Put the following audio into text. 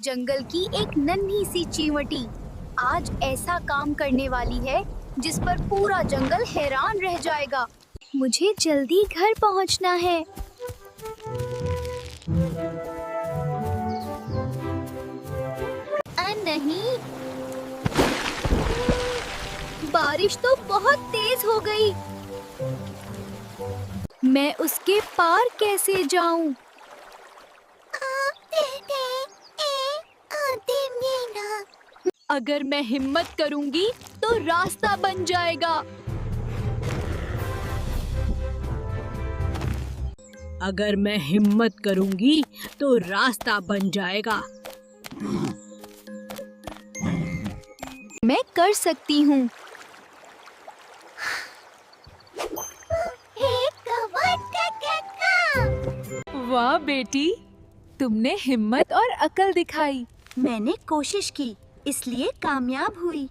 जंगल की एक नन्ही सी चींवटी आज ऐसा काम करने वाली है जिस पर पूरा जंगल हैरान रह जाएगा। मुझे जल्दी घर पहुंचना है। नहीं, बारिश तो बहुत तेज हो गई। मैं उसके पार कैसे जाऊं? अगर मैं हिम्मत करूंगी तो रास्ता बन जाएगा। अगर मैं हिम्मत करूंगी तो रास्ता बन जाएगा। मैं कर सकती हूँ। वाह बेटी, तुमने हिम्मत और अकल दिखाई। मैंने कोशिश की, इसलिए कामयाब हुई।